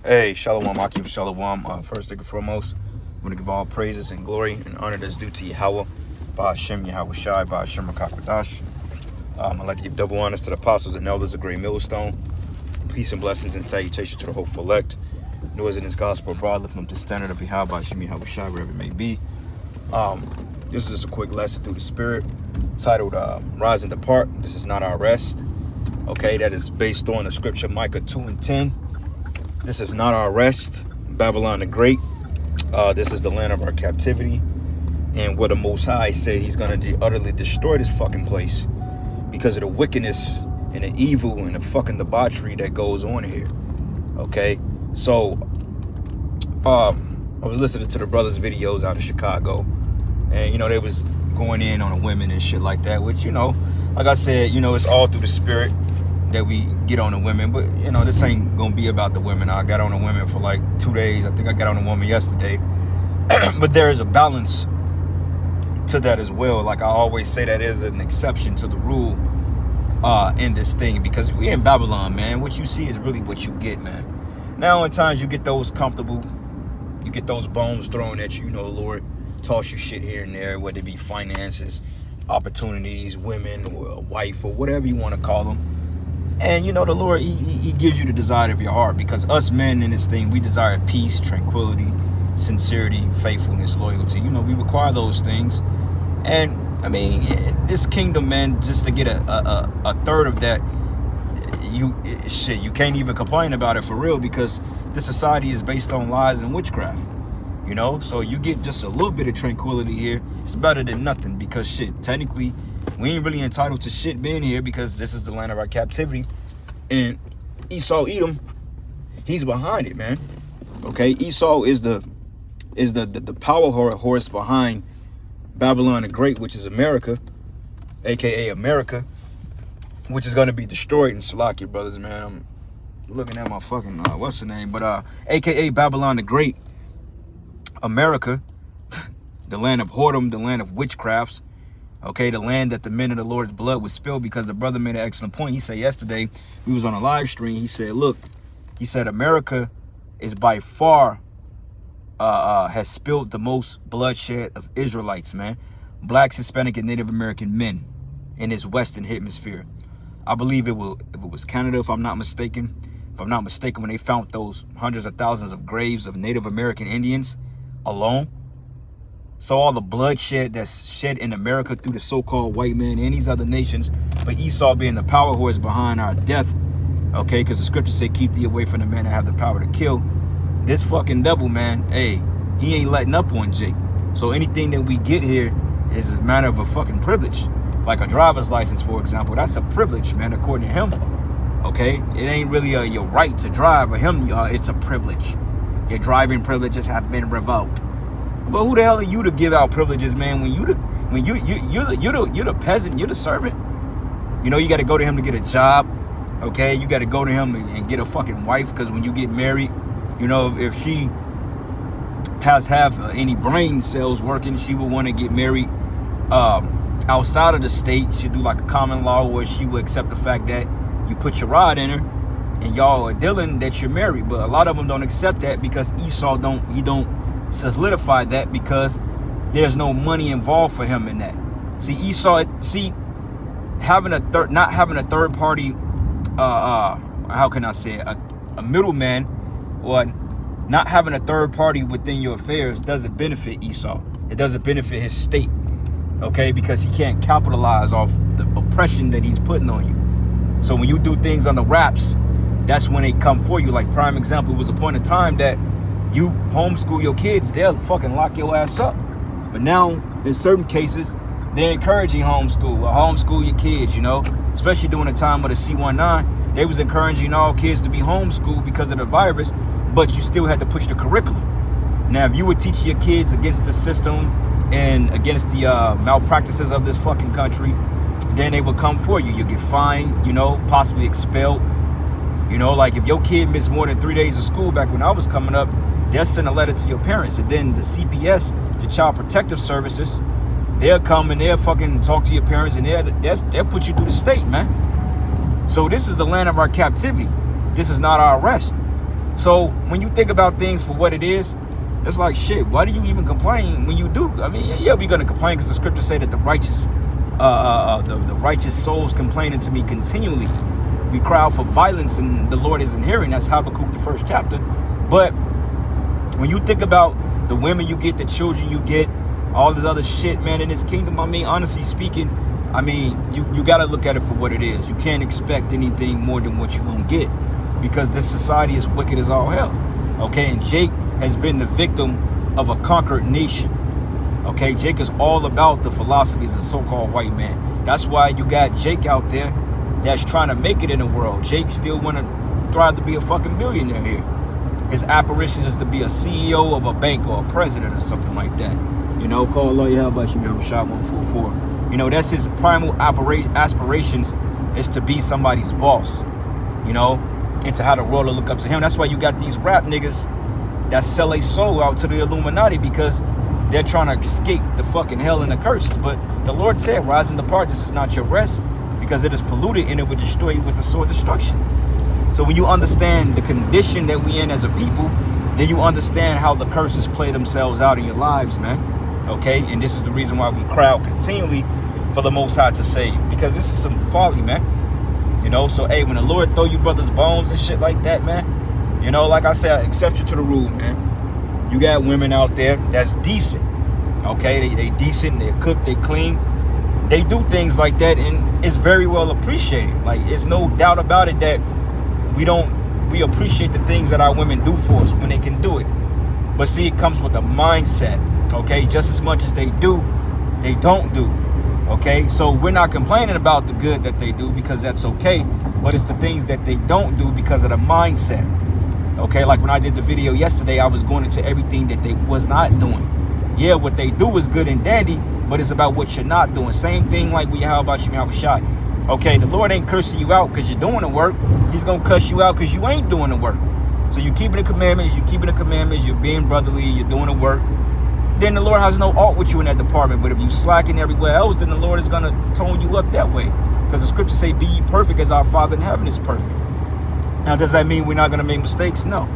Hey, Shalom, Akim, Shalom. First and foremost, I want to give all praises and glory and honor that's due to Yahweh, Ba'ashem Yahweh Shai, Ba'ashem Rakakwadash. I'd like to give double honors to the apostles and elders of Great Millstone. Peace and blessings and salutation to the hopeful elect. Noise in this gospel abroad, lifting up the standard of Yahweh, Ba'ashem Yahweh Shai, wherever it may be. This is just a quick lesson through the Spirit, titled Rise and Depart. This is not our rest. Okay, that is based on the scripture Micah 2:10. This is not our rest. Babylon the Great. This is the land of our captivity. And what the Most High said, he's going to utterly destroy this fucking place because of the wickedness and the evil and the fucking debauchery that goes on here. Okay? So, I was listening to the brothers' videos out of Chicago. And, you know, they was going in on the women and shit like that. Which, you know, like I said, you know, it's all through the Spirit that we get on the women, but you know, this ain't gonna be about the women. I got on the women for like 2 days. I think I got on the woman yesterday. But there is a balance to that as well. Like I always say, that is an exception to the rule in this thing, because we in Babylon, man. What you see is really what you get, man. Now at times you get those comfortable, you get those bones thrown at you, you know, the Lord toss you shit here and there, whether it be finances, opportunities, women, or a wife, or whatever you want to call them. And you know, the Lord, he gives you the desire of your heart, because us men in this thing, we desire peace, tranquility, sincerity, faithfulness, loyalty. You know, we require those things. And I mean, this kingdom, man, just to get a third of that, you can't even complain about it for real, because this society is based on lies and witchcraft. You know, so you get just a little bit of tranquility here. It's better than nothing, because shit, technically, we ain't really entitled to shit being here, because this is the land of our captivity. And Esau Edom, he's behind it, man. Okay, Esau is the power horse behind Babylon the Great, which is America, aka America, which is going to be destroyed. And Salakia, brothers, man, I'm looking at my fucking what's the name, but aka Babylon the Great, America, the land of whoredom, the land of witchcrafts. Okay, the land that the men of the Lord's blood was spilled. Because the brother made an excellent point. He said yesterday, we was on a live stream, he said, look, he said America is by far has spilled the most bloodshed of Israelites, man. Blacks, Hispanic, and Native American men in this Western hemisphere. I believe if it was Canada, if I'm not mistaken. If I'm not mistaken, when they found those hundreds of thousands of graves of Native American Indians alone. So all the bloodshed that's shed in America through the so-called white man and these other nations, but Esau being the power horse behind our death, okay, because the scripture say, keep thee away from the man that have the power to kill. This fucking devil, man, hey, he ain't letting up on Jake. So anything that we get here is a matter of a fucking privilege. Like a driver's license, for example, that's a privilege, man, according to him. Okay, it ain't really your right to drive, but him, it's a privilege. Your driving privileges have been revoked. But who the hell are you to give out privileges, man? When you're the peasant, you're the servant. You know, you got to go to him to get a job. Okay, you got to go to him and get a fucking wife, because when you get married, you know, if she have any brain cells working, she will want to get married outside of the state. She'll do like a common law, where she will accept the fact that you put your rod in her and y'all are dealing that you're married. But a lot of them don't accept that, because Esau don't solidify that, because there's no money involved for him in that. See, Esau, not having a third party, how can I say it, a middleman, or not having a third party within your affairs doesn't benefit Esau. It doesn't benefit his state, okay, because he can't capitalize off the oppression that he's putting on you. So when you do things on the wraps, that's when they come for you. Like prime example, was a point in time that you homeschool your kids, they'll fucking lock your ass up. But now, in certain cases, they're encouraging homeschool your kids, you know, especially during the time of the C-19. They was encouraging all kids to be homeschooled because of the virus, but you still had to push the curriculum. Now, if you would teach your kids against the system and against the malpractices of this fucking country, then they would come for you. You'll get fined, you know, possibly expelled. You know, like if your kid missed more than 3 days of school back when I was coming up, they'll send a letter to your parents, and then the CPS, the Child Protective Services, they'll come and they'll fucking talk to your parents, and they'll put you through the state, man. So this is the land of our captivity. This is not our rest. So when you think about things for what it is, it's like, shit, why do you even complain when you do? I mean, yeah, we're going to complain because the scriptures say that the righteous souls complaining to me continually. We cry out for violence and the Lord isn't hearing. That's Habakkuk, the 1st chapter. But when you think about the women you get, the children you get, all this other shit, man, in this kingdom, I mean, honestly speaking, I mean, you got to look at it for what it is. You can't expect anything more than what you're going to get, because this society is wicked as all hell. Okay, and Jake has been the victim of a conquered nation. Okay, Jake is all about the philosophies of so-called white man. That's why you got Jake out there that's trying to make it in the world. Jake still want to thrive to be a fucking billionaire here. His apparition is to be a CEO of a bank or a president or something like that. You know, call lawyer, how about you go shot 144? You know, that's his primal aspirations, is to be somebody's boss. You know, and to have the world to look up to him. That's why you got these rap niggas that sell a soul out to the Illuminati, because they're trying to escape the fucking hell and the curses. But the Lord said, rise and depart, this is not your rest, because it is polluted and it will destroy you with the sword destruction. So when you understand the condition that we in as a people, then you understand how the curses play themselves out in your lives, man. Okay, and this is the reason why we cry out continually for the Most High to save, because this is some folly, man. You know, so hey, when the Lord throw you brothers bones and shit like that, man, you know, like I said, exception to the rule, man. You got women out there that's decent. Okay, they decent, they cook, they clean, they do things like that, and it's very well appreciated. Like, it's no doubt about it that we appreciate the things that our women do for us when they can do it. But see, it comes with a mindset. Okay, just as much as they do, they don't do. Okay, so we're not complaining about the good that they do, because that's okay, but it's the things that they don't do because of the mindset. Okay, like when I did the video yesterday, I was going into everything that they was not doing. Yeah, what they do is good and dandy, but it's about what you're not doing. Same thing like we how about you, I was shot. Okay, the Lord ain't cursing you out because you're doing the work. He's gonna cuss you out because you ain't doing the work. So you keeping the commandments, you're being brotherly, you're doing the work. Then the Lord has no ought with you in that department. But if you slacking everywhere else, then the Lord is gonna tone you up that way. Because the scriptures say, be ye perfect as our Father in heaven is perfect. Now, does that mean we're not gonna make mistakes? No.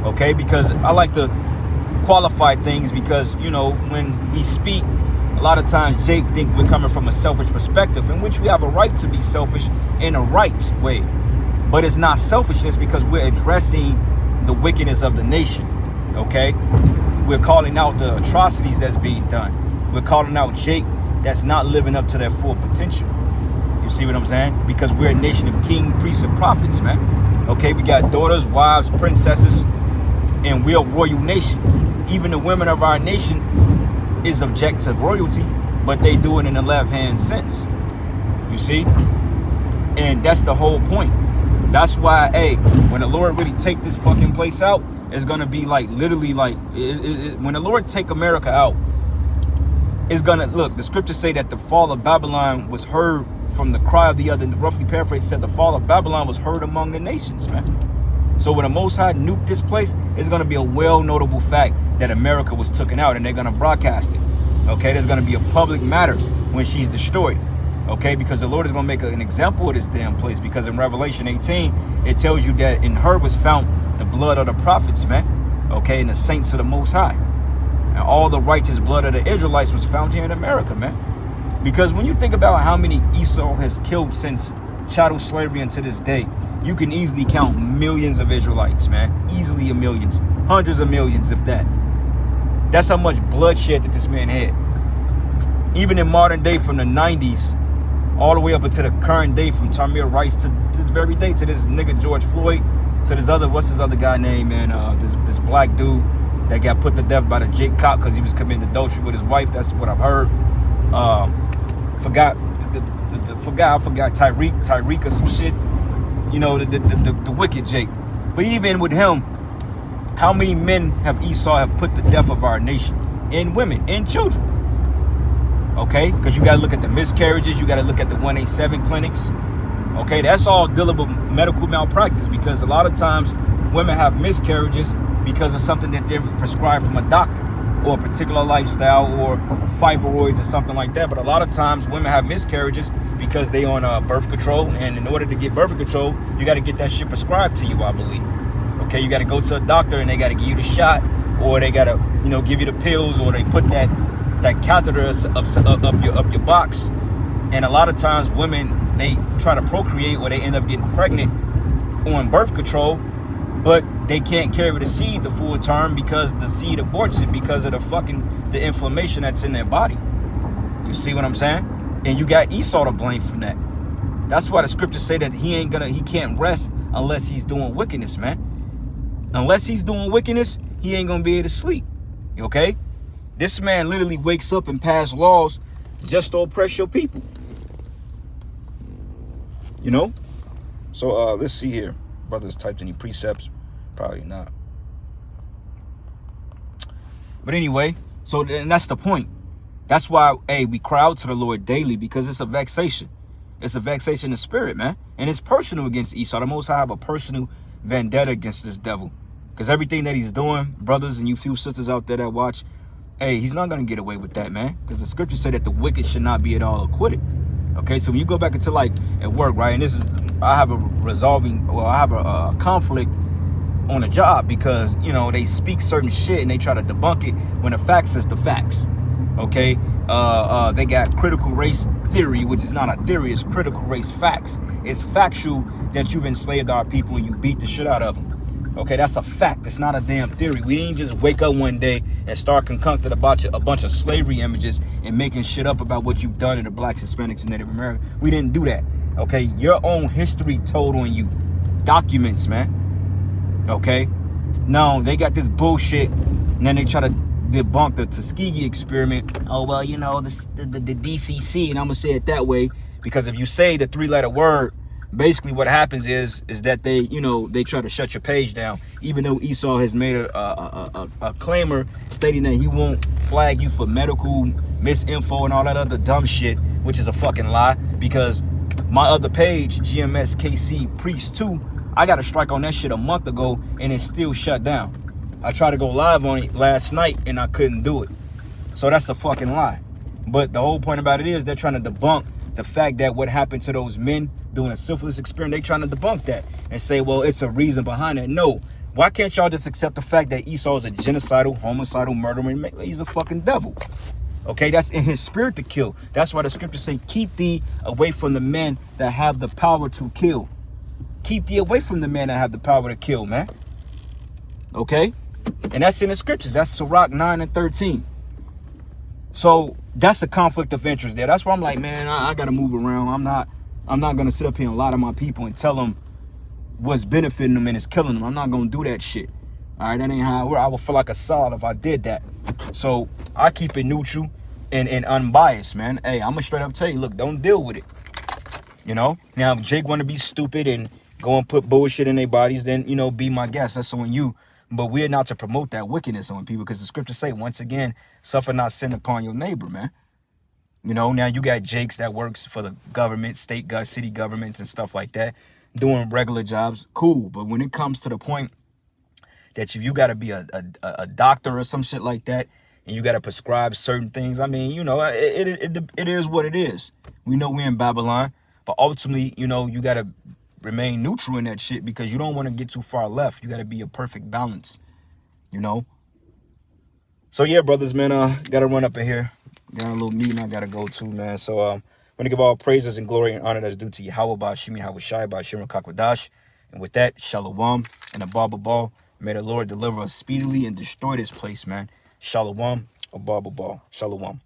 Okay, because I like to qualify things, because, you know, when we speak, a lot of times Jake think we're coming from a selfish perspective, in which we have a right to be selfish in a right way. But it's not selfishness, because we're addressing the wickedness of the nation. Okay, we're calling out the atrocities that's being done. We're calling out Jake that's not living up to their full potential. You see what I'm saying? Because we're a nation of king, priests, and prophets, man. Okay, we got daughters, wives, princesses, and we're a royal nation. Even the women of our nation is object to royalty, but they do it in a left-hand sense. You see? And that's the whole point. That's why, hey, when the Lord really take this fucking place out, it's gonna be like literally like when the Lord take America out, it's gonna look. The scriptures say that the fall of Babylon was heard from the cry of the other. Roughly paraphrased, said the fall of Babylon was heard among the nations, man. So when the Most High nuke this place, it's gonna be a well notable fact that America was taken out, and they're gonna broadcast it. Okay, there's gonna be a public matter when she's destroyed. Okay, because the Lord is gonna make an example of this damn place. Because in Revelation 18, it tells you that in her was found the blood of the prophets, man. Okay, and the saints of the Most High, and all the righteous blood of the Israelites was found here in America, man. Because when you think about how many Esau has killed since chattel slavery until this day, you can easily count millions of Israelites, man. Easily millions, hundreds of millions, if that. That's how much bloodshed that this man had. Even in modern day, from the 90s all the way up until the current day, from Tamir Rice to this very day, to this nigga George Floyd, to this other, what's his other guy name, man? This black dude that got put to death by the Jake cop because he was committing adultery with his wife. That's what I've heard. I forgot Tyreek or some shit. You know, the wicked Jake. But even with him, how many men have Esau have put to death of our nation, and women and children? Okay, because you got to look at the miscarriages, you got to look at the 187 clinics. Okay, that's all dealing with medical malpractice, because a lot of times women have miscarriages because of something that they're prescribed from a doctor, or a particular lifestyle, or fibroids or something like that. But a lot of times women have miscarriages because they on birth control, and in order to get birth control, you got to get that shit prescribed to you, I believe. Okay, you got to go to a doctor and they got to give you the shot, or they got to, you know, give you the pills, or they put that catheter up your box. And a lot of times women, they try to procreate or they end up getting pregnant on birth control, but they can't carry the seed the full term because the seed aborts it because of the inflammation that's in their body. You see what I'm saying? And you got Esau to blame for that. That's why the scriptures say that he can't rest unless he's doing wickedness, man. Unless he's doing wickedness, he ain't gonna be able to sleep. Okay? This man literally wakes up and passes laws just to oppress your people. You know? So let's see here. Brothers typed any precepts? Probably not. But anyway, and that's the point. That's why, hey, we cry out to the Lord daily, because it's a vexation. It's a vexation in spirit, man. And it's personal against Esau. The Most High have a personal vendetta against this devil. Because everything that he's doing, brothers and you few sisters out there that watch, hey, he's not going to get away with that, man. Because the scripture said that the wicked should not be at all acquitted. Okay, so when you go back into, like, at work, right, and this is, I have a conflict on a job because, you know, they speak certain shit and they try to debunk it when the facts is the facts. Okay, they got critical race theory, which is not a theory, it's critical race facts. It's factual that you've enslaved our people and you beat the shit out of them. Okay, that's a fact. It's not a damn theory. We didn't just wake up one day and start concocting a bunch of slavery images and making shit up about what you've done to the blacks, Hispanics, and Native Americans. We didn't do that. Okay, your own history told on you. Documents, man. Okay, no, they got this bullshit and then they try to debunk the Tuskegee experiment. Oh, well, you know, the DCC, and I'm gonna say it that way because if you say the three-letter word, basically what happens is that they, you know, they try to shut your page down, even though Esau has made a claimer stating that he won't flag you for medical misinfo and all that other dumb shit, which is a fucking lie, because my other page, GMS KC Priest 2, I got a strike on that shit a month ago and it's still shut down. I tried to go live on it last night and I couldn't do it. So that's a fucking lie. But the whole point about it is they're trying to debunk the fact that what happened to those men doing a syphilis experiment, they trying to debunk that and say, well, it's a reason behind it. No. Why can't y'all just accept the fact that Esau is a genocidal, homicidal, murdering, he's a fucking devil. Okay, that's in his spirit to kill. That's why the scriptures say, keep thee away from the men that have the power to kill. Keep thee away from the men that have the power to kill, man. Okay? And that's in the scriptures. That's Sirach 9 and 13. So that's the conflict of interest there. That's why I'm like, man, I got to move around. I'm not going to sit up here and lie to my people and tell them what's benefiting them and is killing them. I'm not going to do that shit. All right, that ain't how I would feel like a sod if I did that. So I keep it neutral and unbiased, man. Hey, I'm going to straight up tell you, look, don't deal with it. You know? Now, if Jake want to be stupid and go and put bullshit in their bodies, then, you know, be my guest. That's on you. But we're not to promote that wickedness on people, because the scriptures say, once again, suffer not sin upon your neighbor, man. You know, now you got Jakes that works for the government, city governments and stuff like that, doing regular jobs. Cool. But when it comes to the point that you got to be a doctor or some shit like that, and you got to prescribe certain things, I mean, you know, it is what it is. We know we're in Babylon, but ultimately, you know, you got to remain neutral in that shit, because you don't want to get too far left. You got to be a perfect balance, you know. So yeah, brothers, man, gotta run up in here. Got a little meeting I gotta go to, man. So I'm gonna give all praises and glory and honor that's due to Yahweh, Ba'ashim Yahweh Shai, Ba'ashim Kakwadash. And with that, Shalom and Abba Ball. May the Lord deliver us speedily and destroy this place, man. Shalom, Abba Ball. Shalom.